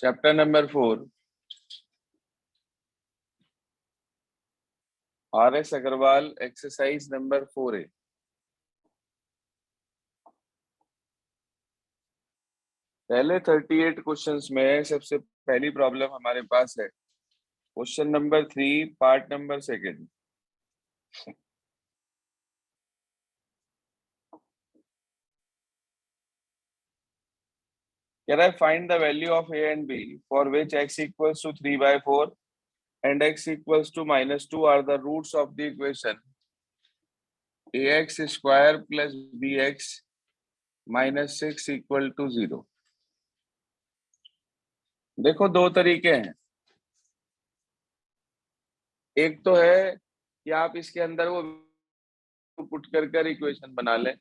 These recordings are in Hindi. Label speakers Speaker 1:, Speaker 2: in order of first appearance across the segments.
Speaker 1: Chapter number 4 RS Agarwal exercise number 4A। पहले 38 क्वेश्चंस में सबसे पहली प्रॉब्लम हमारे पास है क्वेश्चन नंबर 3 पार्ट नंबर 2। कह रहा है find the value of a and b for which x equals to 3/4 and x equals to -2 are the roots of the equation ax square plus bx minus 6 equal to 0। देखो दो तरीके हैं। एक तो है कि आप इसके अंदर वो पुट कर इक्वेशन बना लें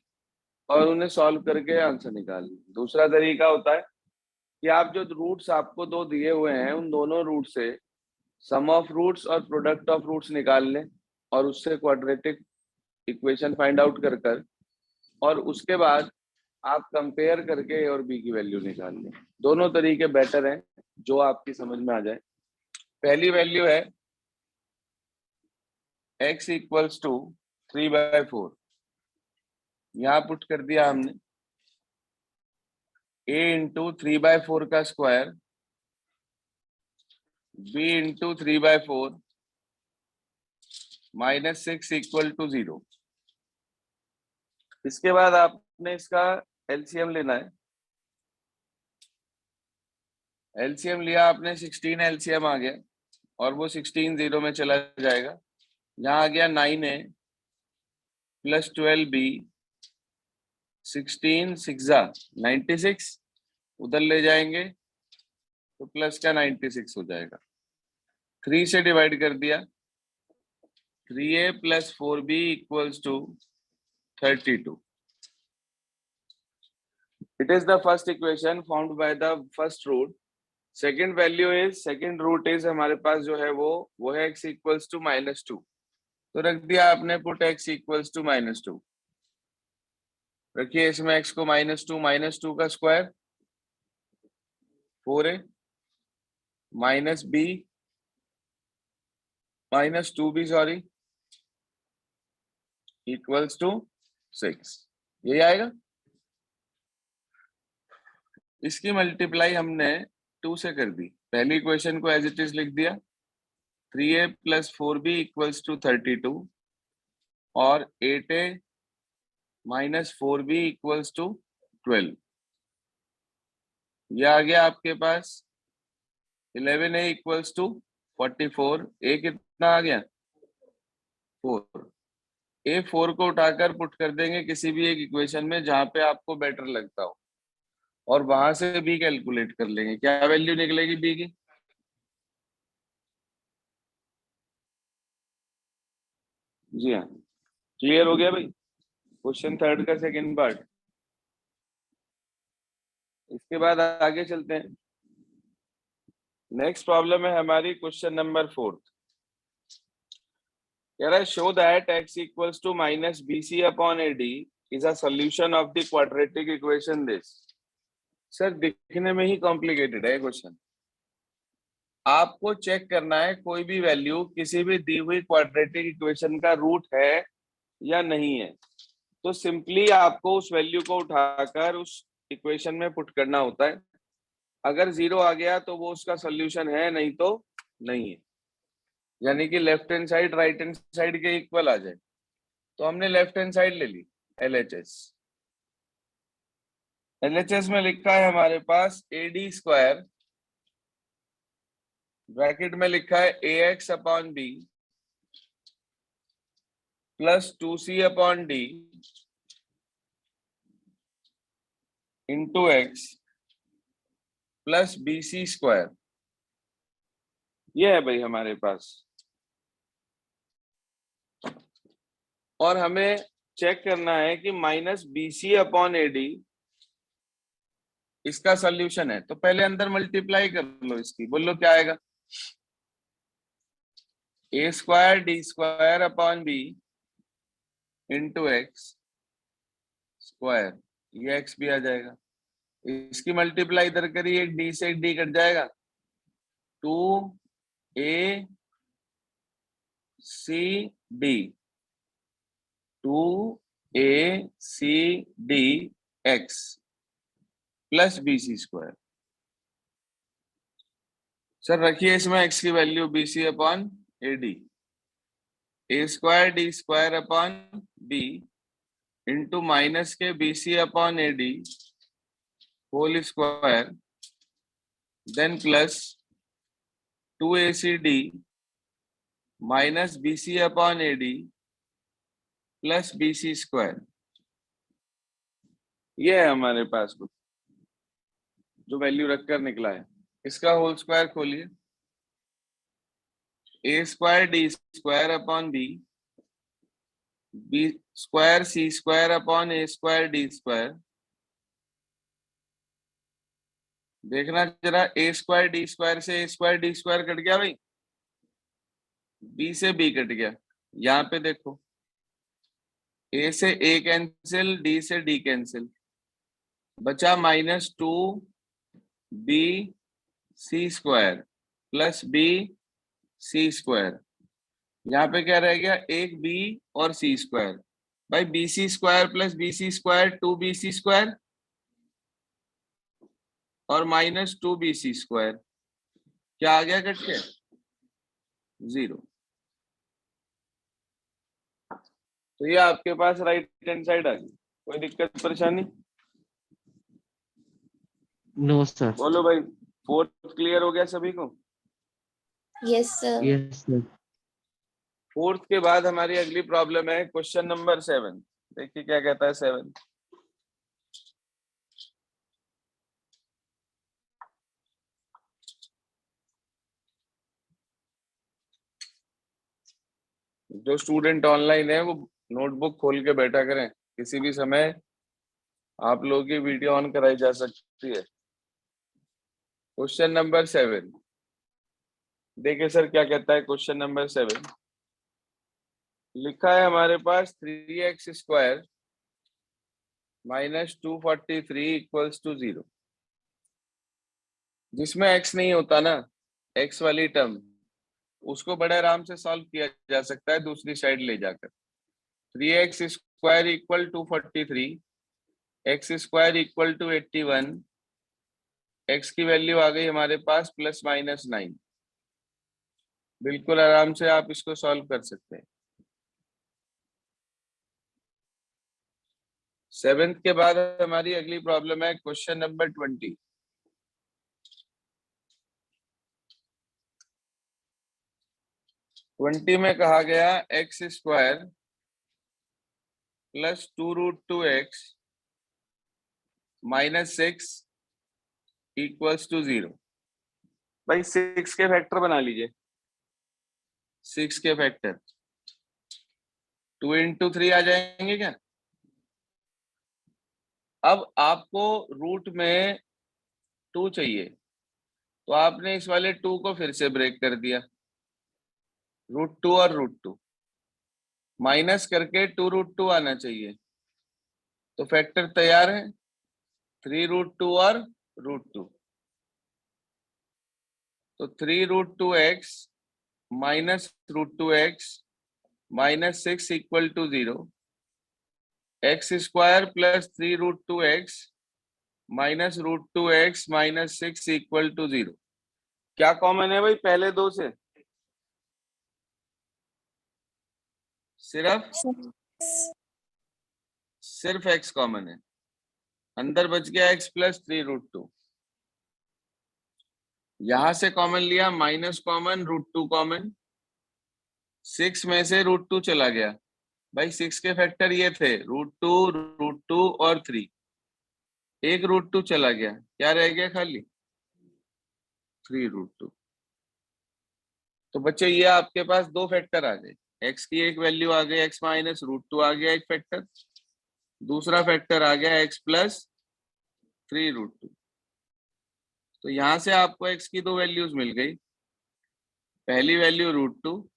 Speaker 1: और उन्हें सॉल्व करके आंसर निकाल लें। दूसरा तरीका होता है कि आप जो रूट्स आपको दो दिए हुए हैं उन दोनों रूट से सम ऑफ रूट्स और प्रोडक्ट ऑफ रूट्स निकाल लें और उससे क्वाड्रेटिक इक्वेशन फाइंड आउट कर और उसके बाद आप कंपेयर करके ए और बी की वैल्यू निकाल लें। दोनों तरीके बेटर हैं, जो आपकी समझ में आ जाए। पहली वैल्यू है x इक्वल्स टू 3/4। यहाँ पुट कर दिया हमने a इंटू 3/4 का square b into 3/4 minus 6 equal to 0। इसके बाद आपने इसका एलसीएम लेना है। एलसीएम लिया आपने, 16 एलसीएम आ गया और वो 16 0 में चला जाएगा। यहाँ आ गया 9a प्लस 12b 16 6 96, उधर ले जाएंगे तो प्लस का 96 हो जाएगा। 3 से डिवाइड कर दिया, 3a plus 4b equals to 32। It is the first equation found by the first root. Second value is, second root is हमारे पास जो है वो है x equals to -2। तो रख दिया आपने पुट x equals to -2। रखिए इसमें x को -2 का square 4a minus b -2b sorry equals to 6। यही आएगा। इसकी मल्टीप्लाई हमने 2 से कर दी। पहली इक्वेशन को एज इट इज लिख दिया, 3a plus 4b equals to 32 और 8a minus 4b equals to 12। ये आ गया आपके पास 11a इक्वल्स टू 44। a कितना आ गया 4। a 4 को उठाकर पुट कर देंगे किसी भी एक इक्वेशन में जहां पे आपको बेटर लगता हो और वहां से b कैलकुलेट कर लेंगे। क्या वैल्यू निकलेगी b की? जी हाँ, क्लियर हो गया भाई। क्वेश्चन थर्ड का सेकंड पार्ट। इसके बाद आगे चलते हैं। नेक्स्ट प्रॉब्लम है हमारी क्वेश्चन नंबर 4। कह रहा है show that x equals to minus bc upon ad is a solution of the quadratic equation this. Sir दिखने में ही कॉम्प्लिकेटेड है क्वेश्चन। आपको चेक करना है कोई भी वैल्यू किसी भी दी हुई क्वाड्रेटिक इक्वेशन का रूट है या नहीं है। तो सिंपली आपको उस वैल्यू को उठाकर उस इक्वेशन में पुट करना होता है। अगर 0 आ गया तो वो उसका सोल्यूशन है, नहीं तो नहीं है। यानी कि left hand side right hand side के इक्वल आ जाए। तो हमने लेफ्ट हैंड साइड ले ली, LHS। LHS में लिखा है हमारे पास AD स्क्वायर, ब्रैकेट में लिखा है AX upon B plus 2C upon D into x plus BC square. ये है भाई हमारे पास। और हमें चेक करना है कि माइनस BC अपॉन AD इसका सोल्यूशन है। तो पहले अंदर मल्टीप्लाई कर लो इसकी, बोलो क्या आएगा। A square D square upon B into x square, ये x भी आ जाएगा। इसकी मल्टीप्लाई इधर करिए, डी से डी कट जाएगा, 2 ACD, 2ACDX plus BC square. Sir रखिए इसमें x की value BC upon AD, A square D square upon B into minus के BC upon AD whole square, then plus 2ACD minus BC upon AD plus BC square. ये है हमारे पास कुछ जो वैल्यू रखकर निकला है। इसका होल स्क्वायर खोलिए, A square D square upon B square C square upon A square D square. देखना जरा, A स्क्वायर D स्क्वायर से A square D square cut गया भाई, B से B कट गया। यहाँ पे देखो, A से A कैंसिल, D से D कैंसिल, बचा -2BC square plus BC square. यहाँ पे क्या रह गया, एक B और C स्क्वायर। भाई BC square plus BC square 2BC square और -2BC स्क्वायर, क्या आ गया कट के, 0। तो ये आपके पास राइट हैंड साइड आ गई। कोई दिक्कत परेशानी?
Speaker 2: No sir.
Speaker 1: बोलो भाई, फोर्थ क्लियर हो गया सभी को?
Speaker 3: Yes sir.
Speaker 2: Yes sir.
Speaker 1: Fourth के बाद हमारी अगली प्रॉब्लम है क्वेश्चन नंबर 7। देखिए क्या कहता है 7। जो स्टूडेंट ऑनलाइन है वो नोटबुक खोल के बैठा करें, किसी भी समय आप लोगों की वीडियो ऑन कराई जा सकती है। क्वेश्चन नंबर 7 देखिए सर क्या कहता है। क्वेश्चन नंबर 7 लिखा है हमारे पास 3x square minus 243 equals to 0। जिसमें x नहीं होता ना, x वाली टर्म, उसको बड़े आराम से सॉल्व किया जा सकता है दूसरी साइड ले जाकर। 3x square equal 243, x square equal to 81, x की वैल्यू आ गई हमारे पास +-9। बिल्कुल आराम से आप इसको सॉल्व कर सकते हैं। 7th के बाद हमारी अगली प्रॉब्लम है क्वेश्चन नंबर 20। में कहा गया x square plus 2√2x -6 equals to 0। भाई 6 के फैक्टर बना लीजिए। 6 के फैक्टर 2 × 3 आ जाएंगे क्या? अब आपको रूट में 2 चाहिए, तो आपने इस वाले 2 को फिर से ब्रेक कर दिया, √2 और √2 माइनस करके 2√2 आना चाहिए। तो फैक्टर तैयार है, 3√2 और √2। तो 3√2x minus √2x -6 equal to 0। x square plus 3√2x minus √2x -6 equal to 0। क्या कॉमन है भाई पहले दो से? सिर्फ x कॉमन है, अंदर बच गया x प्लस 3√2। यहां से कॉमन लिया, माइनस कॉमन, √2 कॉमन, 6 में से √2 चला गया। भाई 6 के फैक्टर ये थे, √2, √2 और 3। एक √2 चला गया, क्या रह गया खाली? 3√2। तो बच्चे ये आपके पास दो फैक्टर आ गए, x की एक वैल्यू आ गई x माइनस √2 आ गया एक फैक्टर, दूसरा फैक्टर आ गया x प्लस 3√2। तो यहां से आपको x की दो वैल्यूज मिल गई, पहली वैल्यू √2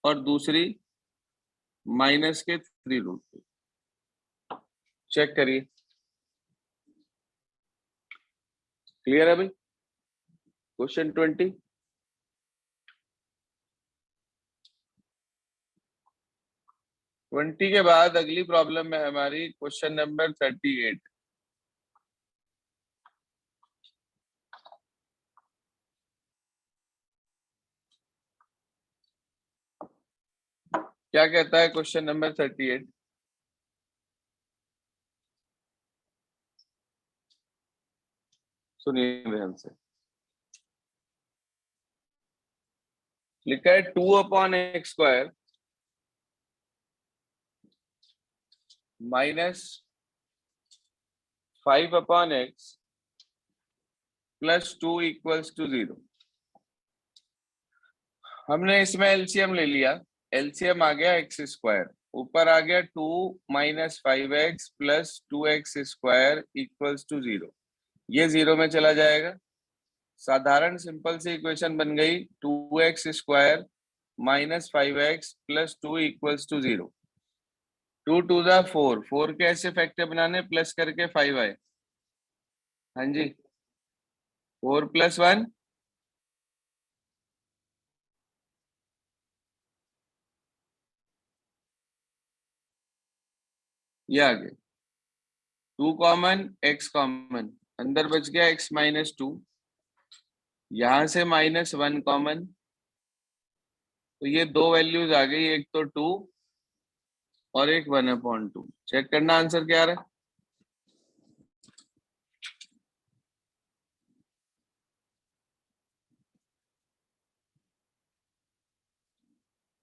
Speaker 1: और दूसरी माइनस के 3√2। चेक करिए, क्लियर है भाई? क्वेश्चन 20। के बाद अगली प्रॉब्लम है हमारी क्वेश्चन नंबर 38। क्या कहता है क्वेश्चन नंबर 38? सुनिए ध्यान से। लिखा है 2/x² -5/x + 2 = 0। हमने इसमें एलसीएम ले लिया। एलसीएम आ गया x², ऊपर आ गया 2 - 5x + 2x² = 0। ये 0 में चला जाएगा। साधारण सिंपल सी इक्वेशन बन गई 2x² - 5x + 2 = 0। 2 2 दा 4, 4 के ऐसे फैक्टर बनाने प्लस करके 5 आए। हाँ जी, 4 + 1 ये आ गए। 2 कॉमन, x कॉमन, अंदर बच गया x - 2। यहां से -1 कॉमन, तो ये दो वैल्यूज आ गई, एक तो 2 और एक 1/2। चेक करना आंसर क्या आ रहा है।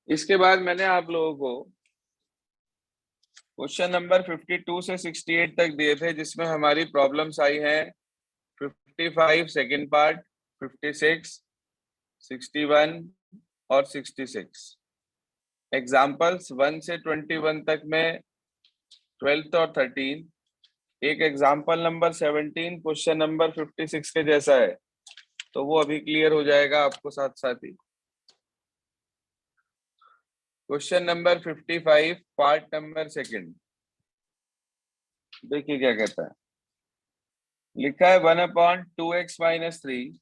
Speaker 1: इसके बाद मैंने आप लोगों को क्वेश्चन नंबर 52 से 68 तक दिए थे, जिसमें हमारी प्रॉब्लम्स आई हैं 55 सेकंड पार्ट, 56, 61 और 66। एग्जाम्पल्स 1 से 21 तक में 12th और 13। एक एग्जाम्पल नंबर 17 क्वेश्चन नंबर 56 के जैसा है, तो वो अभी क्लियर हो जाएगा आपको साथ साथ ही। क्वेश्चन नंबर 55 पार्ट नंबर 2, देखिए क्या कहता है। लिखा है 1/2x - 3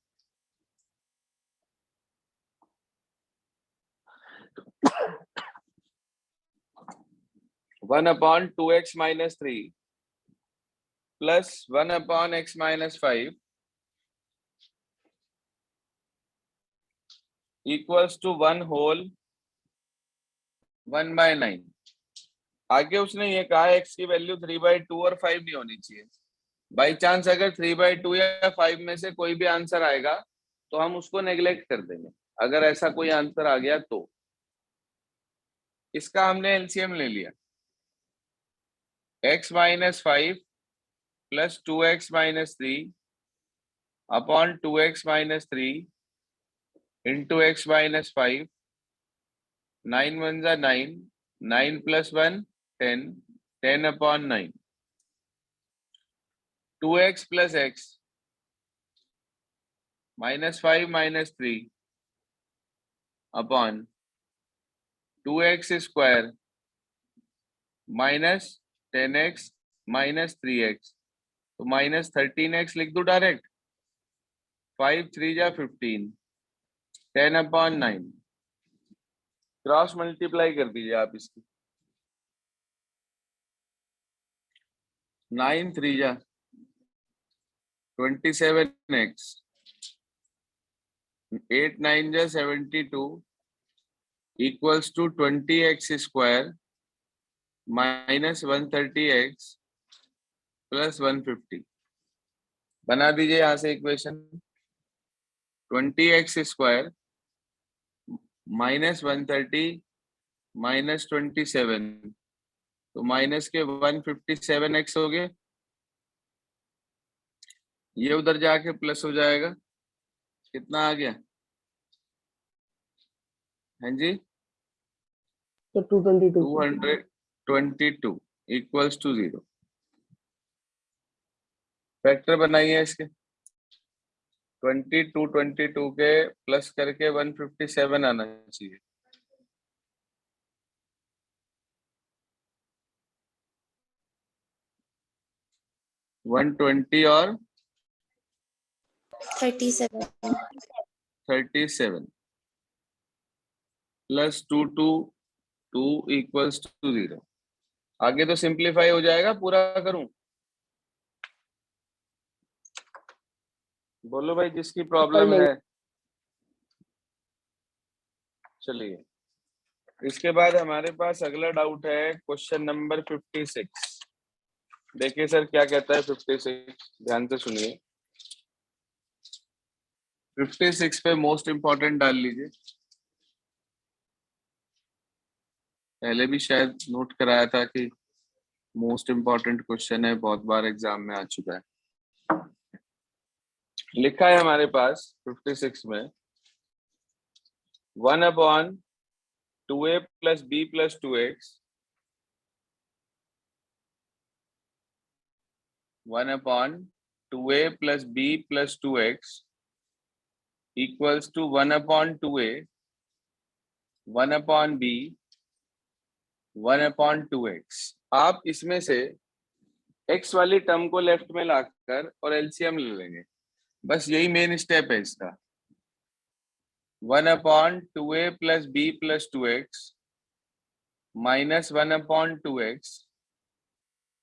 Speaker 1: 1/2x - 3 + 1/x - 5 = 1/9। आगे उसने ये कहा x की वैल्यू 3/2 और 5 नहीं होनी चाहिए। बाई चांस अगर 3/2 या 5 में से कोई भी आंसर आएगा तो हम उसको नेग्लेक्ट कर देंगे, अगर ऐसा कोई आंसर आ गया तो। इसका हमने एलसीएम ले लिया। x - 5 + 2x - 3 upon 2x - 3 into x - 5। 9 1 जा 9, 9 + 1 10, 10/9। 2x + x -5 - 3 upon 2x² -10x -3x, तो -13x लिख दो डायरेक्ट। 5 3 जा 15, 10/9। क्रॉस मल्टीप्लाई कर दीजिए आप इसकी। 9 3 जा 27x, 8 9 जा 72 = 20x² -130x + 150। बना दीजिए यहां से इक्वेशन। 20x² -130 -27, तो माइनस के 157x हो गए। ये उधर जाके प्लस हो जाएगा। कितना आ गया? हाँ जी,
Speaker 2: तो 222
Speaker 1: 222 = 0। फैक्टर बनाइए इसके। 22 के प्लस करके 157 आना चाहिए। वन 20 और
Speaker 3: 37.
Speaker 1: 37 प्लस 2 2 2 इक्वल्स टू 0। आगे तो सिंप्लीफाई हो जाएगा, पूरा करूं? बोलो भाई जिसकी
Speaker 2: कर
Speaker 1: प्रॉब्लम
Speaker 2: लेंगे।
Speaker 1: है। चलिए, इसके बाद हमारे पास अगला डाउट है क्वेश्चन नंबर 56। देखिए सर क्या कहता है 56, ध्यान से सुनिए। 56 पे मोस्ट इंपॉर्टेंट डाल लीजिए। पहले भी शायद नोट कराया था कि मोस्ट इंपॉर्टेंट क्वेश्चन है, बहुत बार एग्जाम में आ चुका है। लिखा है हमारे पास 56 में 1/2a plus b plus 2x 1/2a plus b plus 2x equals to 1/2a 1/b 1/2x। आप इसमें से x वाली टर्म को लेफ्ट में लाकर और एलसीएम ले लेंगे, बस यही मेन स्टेप है इसका। 1/2a plus b plus 2x minus 1/2x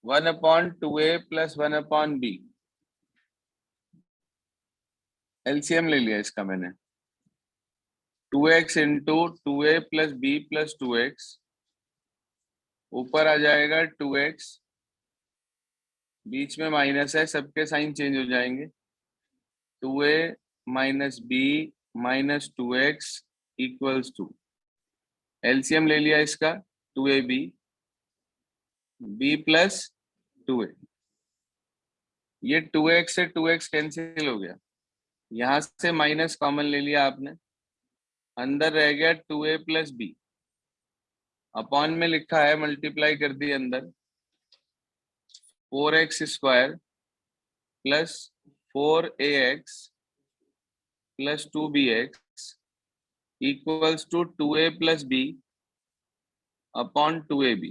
Speaker 1: 1/2a plus 1/b। LCM ले लिया इसका मैंने। 2x into 2a plus b plus 2x, ऊपर आ जाएगा 2x, बीच में माइनस है, सबके साइन चेंज हो जाएंगे। 2a minus b minus 2x equals to, LCM ले लिया इसका 2ab b प्लस 2a। ये 2x से 2x कैंसिल हो गया, यहां से माइनस कॉमन ले लिया आपने, अंदर रह गया 2a प्लस b, अपॉन में लिखा है, मल्टीप्लाई कर दी अंदर 4x square plus 4ax plus 2bx equals to 2a plus b upon 2ab।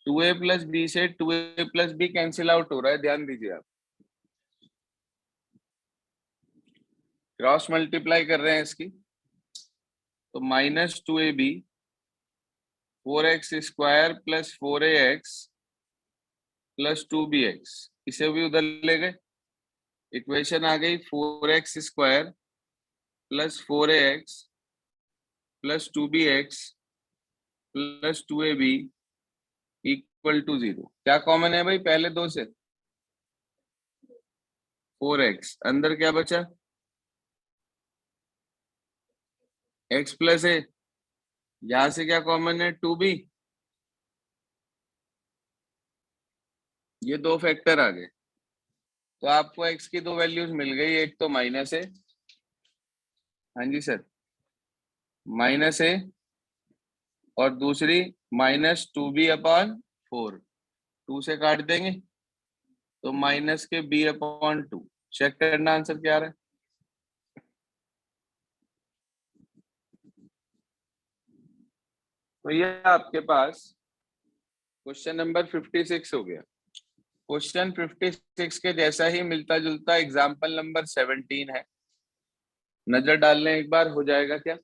Speaker 1: 2a plus b से 2a plus b cancel out हो रहा है, ध्यान दीजिए आप। क्रॉस मल्टीप्लाई कर रहे हैं इसकी, तो minus 2ab 4x square plus 4ax plus 2bx, इसे भी उधर ले गए, इक्वेशन आ गई 4x square plus 4ax plus 2bx plus 2ab equal to 0। क्या कॉमन है भाई पहले दो से? 4x, अंदर क्या बचा? x प्लस a, यहां से क्या कॉमन है? 2b। ये दो फैक्टर आ गए, तो आपको x की दो वैल्यूज मिल गई, एक तो माइनस a, हाँ जी सर, माइनस a, और दूसरी माइनस 2b अपॉन 4, 2 से काट देंगे तो माइनस के b अपॉन 2। चेक करना आंसर क्या आ रहा है। तो ये आपके पास क्वेश्चन नंबर 56 हो गया। क्वेश्चन 56 के जैसा ही मिलता जुलता एग्जाम्पल नंबर 17 है, नजर डाल लें एक बार, हो जाएगा क्या?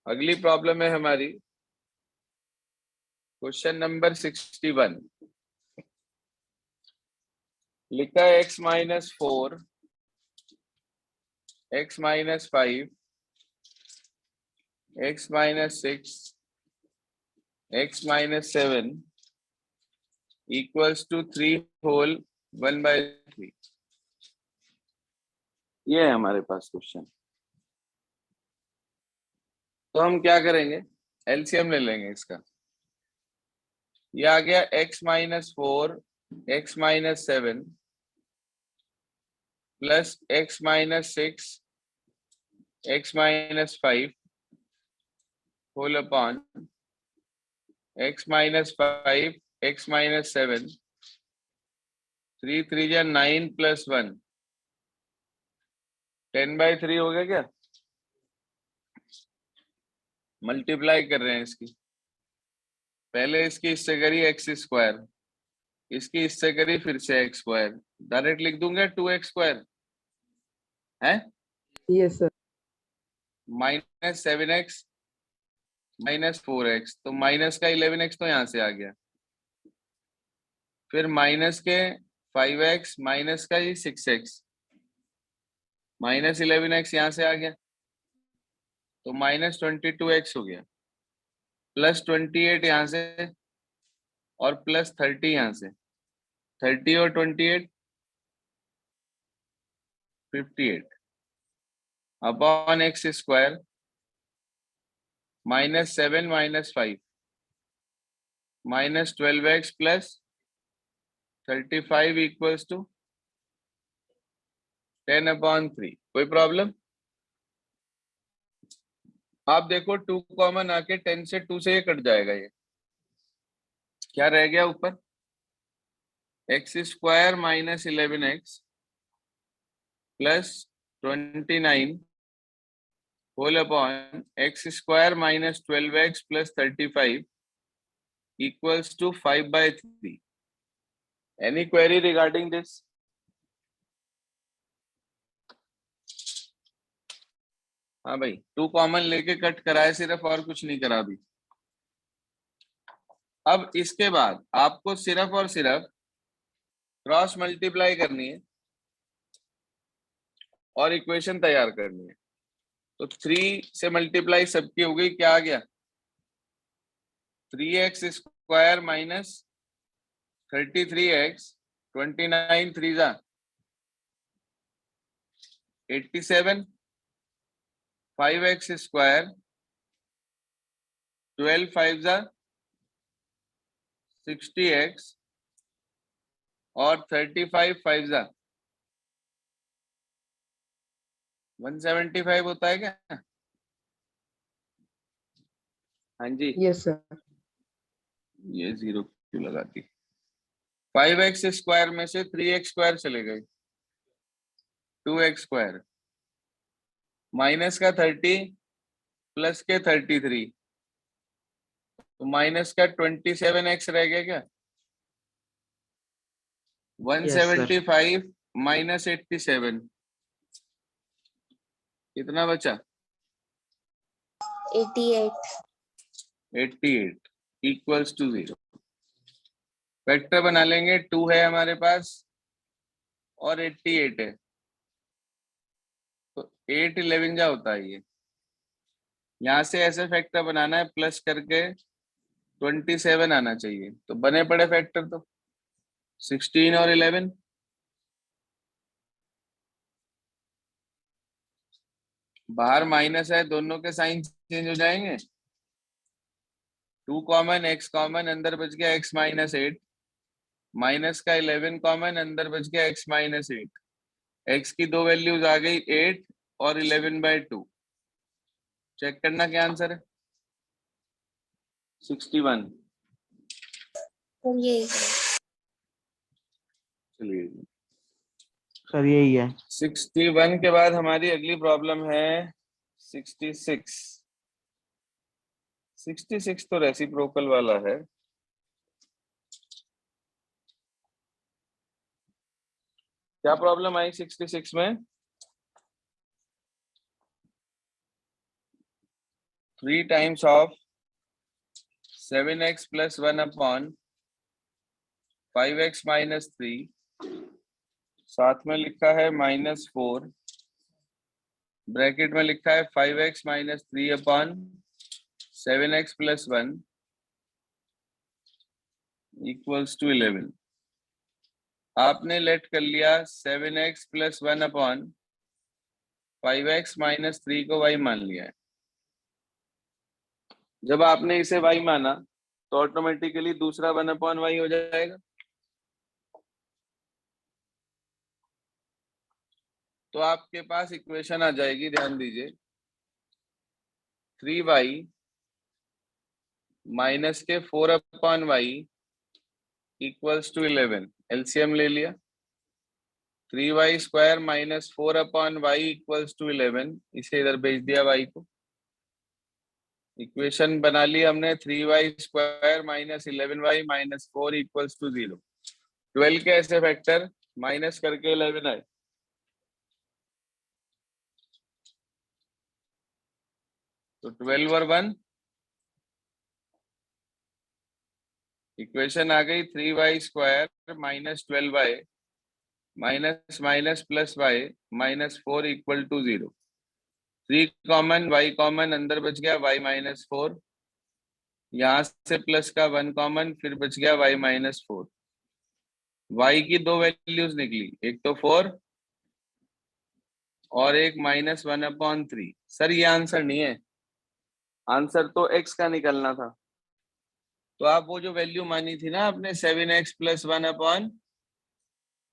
Speaker 1: अगली प्रॉब्लम है हमारी क्वेश्चन नंबर 61। लिखा है x minus 4 x minus 5 x minus 6 x minus 7 equals to 3 whole 1/3। ये है हमारे पास क्वेश्चन। तो हम क्या करेंगे, एलसीएम ले लेंगे इसका। ये आ गया x minus 4 x minus 7 plus x minus 6 x minus 5 whole upon x minus 5 x minus 7, 3 3 जा 9 प्लस 1, 10/3 हो गया क्या? मल्टीप्लाई कर रहे हैं इसकी, पहले इसकी इससे करी एक्स स्क्वायर, इसकी इससे करी फिर से एक्स स्क्वायर, डायरेक्ट लिख दूंगा 2x² है
Speaker 2: Yes, sir.
Speaker 1: -7x -4x, तो माइनस का 11x तो यहाँ से आ गया, फिर माइनस के 5x माइनस का ये 6x -11x यहाँ से आ गया, तो -22x हो गया, +28 यहाँ से और +30 यहाँ से, 30 और 28 58 upon x square -7 -5 -12x +35 equals to 10/3। कोई प्रॉब्लम? आप देखो 2 कॉमन आके 10 से 2 से ये कट जाएगा, ये क्या रह गया ऊपर, x² -11x +29 whole upon x² -12x +35 equals to 5/3। Any query regarding this? हाँ भाई, 2 कॉमन लेके कट कराए सिर्फ, और कुछ नहीं करा अभी। अब इसके बाद आपको सिर्फ और सिर्फ क्रॉस मल्टीप्लाई करनी है और इक्वेशन तैयार करनी है। तो 3 से मल्टीप्लाई सबकी हो गई, क्या आ गया, 3x² -33x 29 3 जा 87 5x² 12 5 जा 60x और 35 5 जा 175 होता है क्या? हाँ जी,
Speaker 2: Yes, sir.
Speaker 1: ये 0 क्यों लगाती, 5x² में से 3x² चले गए, 2x² माइनस का 30 प्लस के 33, तो माइनस का 27x रह गया क्या, 175 -87 कितना बचा,
Speaker 3: 88.
Speaker 1: 88 इक्वल्स टू 0। वेक्टर बना लेंगे, 2 है हमारे पास और 88 है, तो 8 11 जा होता है ये, यहाँ से ऐसे फैक्टर बनाना है प्लस करके 27 आना चाहिए, तो बने पड़े फैक्टर तो 16 और 11, बाहर माइनस है, दोनों के साइन चेंज हो जाएंगे, 2 कॉमन x कॉमन, अंदर बच गया x -8 माइनस का 11 कॉमन, अंदर बच गया x -8, x की 2 वैल्यूज आ गई 8 और 11/2, चेक करना क्या आंसर है, 61।
Speaker 3: तो ये
Speaker 1: चलिए
Speaker 4: सर यही है।
Speaker 1: 61 के बाद हमारी अगली प्रॉब्लम है 66। 66 तो रेसिप्रोकल वाला है, क्या प्रॉब्लम आई 66 में, 3 टाइम्स ऑफ 7x + 1/5x - 3, साथ में लिखा है -4, ब्रैकेट में लिखा है 5x - 3/7x + 1 इक्वल्स टू 11। आपने लेट कर लिया 7x + 1/5x - 3 को y मान लिया है। जब आपने इसे y माना तो ऑटोमेटिकली दूसरा 1/y हो जाएगा, तो आपके पास इक्वेशन आ जाएगी, ध्यान दीजिए, 3y माइनस के 4/y इक्वल्स टू 11, एलसीएम ले लिया, 3y² - 4/y इक्वल्स टू 11, इसे इधर भेज दिया y को, इक्वेशन बना ली हमने 3y² minus 11y minus 4 equals to 0। 12 के ऐसे फैक्टर माइनस करके 11 आए। तो 12 और 1 इक्वेशन आ गई 3y² minus 12y minus minus plus y minus 4 equal to 0। 3 common, y common, अंदर बच गया y माइनस 4, यहां से प्लस का 1 कॉमन, फिर बच गया y माइनस 4। y की दो वैल्यूज निकली, एक तो 4 और एक -1/3। सर ये आंसर नहीं है, आंसर तो x का निकलना था। तो आप वो जो वैल्यू मानी थी ना आपने 7x +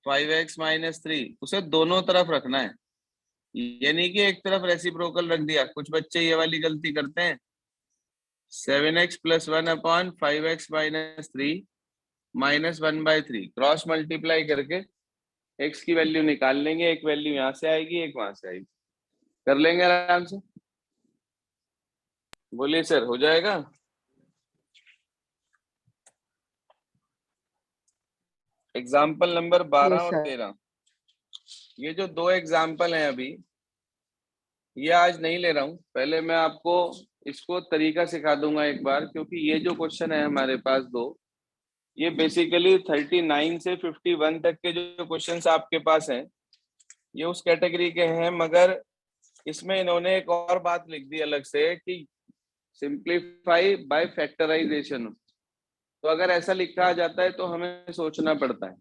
Speaker 1: 1/5x - 3, उसे दोनों तरफ रखना है, यानी कि एक तरफ रेसिप्रोकल रख दिया। कुछ बच्चे ये वाली गलती करते हैं, 7x + 1/5x - 3 -1/3 क्रॉस मल्टीप्लाई करके x की वैल्यू निकाल लेंगे। एक वैल्यू यहाँ से आएगी, एक वहां से आएगी, कर लेंगे आराम से। बोलिए सर, हो जाएगा? एग्जाम्पल नंबर 12
Speaker 2: Yes,
Speaker 1: और
Speaker 2: sir.
Speaker 1: 13, ये जो दो एग्जाम्पल हैं अभी, ये आज नहीं ले रहा हूं। पहले मैं आपको इसको तरीका सिखा दूंगा एक बार, क्योंकि ये जो क्वेश्चन है हमारे पास दो, ये बेसिकली 39 से 51 तक के जो क्वेश्चंस आपके पास हैं, ये उस कैटेगरी के हैं। मगर इसमें इन्होंने एक और बात लिख दी अलग से कि सिंप्लीफाई बाय फैक्टराइजेशन। तो अगर ऐसा लिखा जाता है तो हमें सोचना पड़ता है,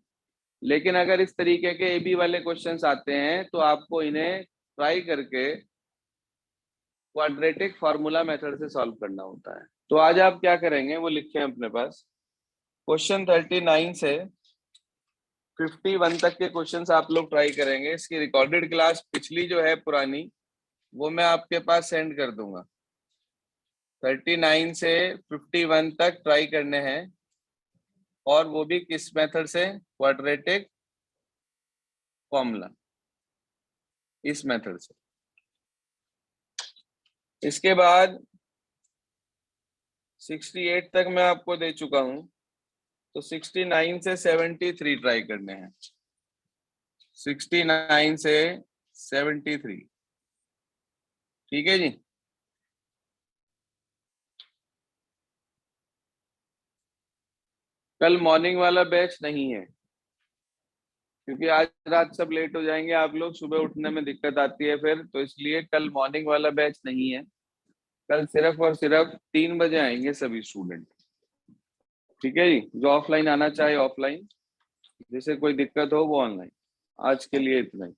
Speaker 1: लेकिन अगर इस तरीके के ए बी वाले क्वेश्चंस आते हैं तो आपको इन्हें ट्राई करके क्वाड्रेटिक फार्मूला मेथड से सॉल्व करना होता है। तो आज आप क्या करेंगे वो लिखे हैं अपने पास। क्वेश्चन 39 से 51 तक के क्वेश्चंस आप लोग ट्राई करेंगे। इसकी रिकॉर्डेड क्लास पिछली जो है पुरानी, वो मैं आपके पास सेंड कर दूंगा। 39 से 51 तक ट्राई करने हैं, और वो भी किस मेथड से? क्वाड्रेटिक फॉर्मूला, इस मेथड से। इसके बाद 68 तक मैं आपको दे चुका हूं, तो 69 से 73 ट्राई करने हैं। 69 से 73, ठीक है जी। कल मॉर्निंग वाला बैच नहीं है, क्योंकि आज रात सब लेट हो जाएंगे आप लोग, सुबह उठने में दिक्कत आती है फिर, तो इसलिए कल मॉर्निंग वाला बैच नहीं है। कल सिर्फ और सिर्फ 3 बजे आएंगे सभी स्टूडेंट, ठीक है जी। जो ऑफलाइन आना चाहे ऑफलाइन, जिसे कोई दिक्कत हो वो ऑनलाइन। आज के लिए इतना ही।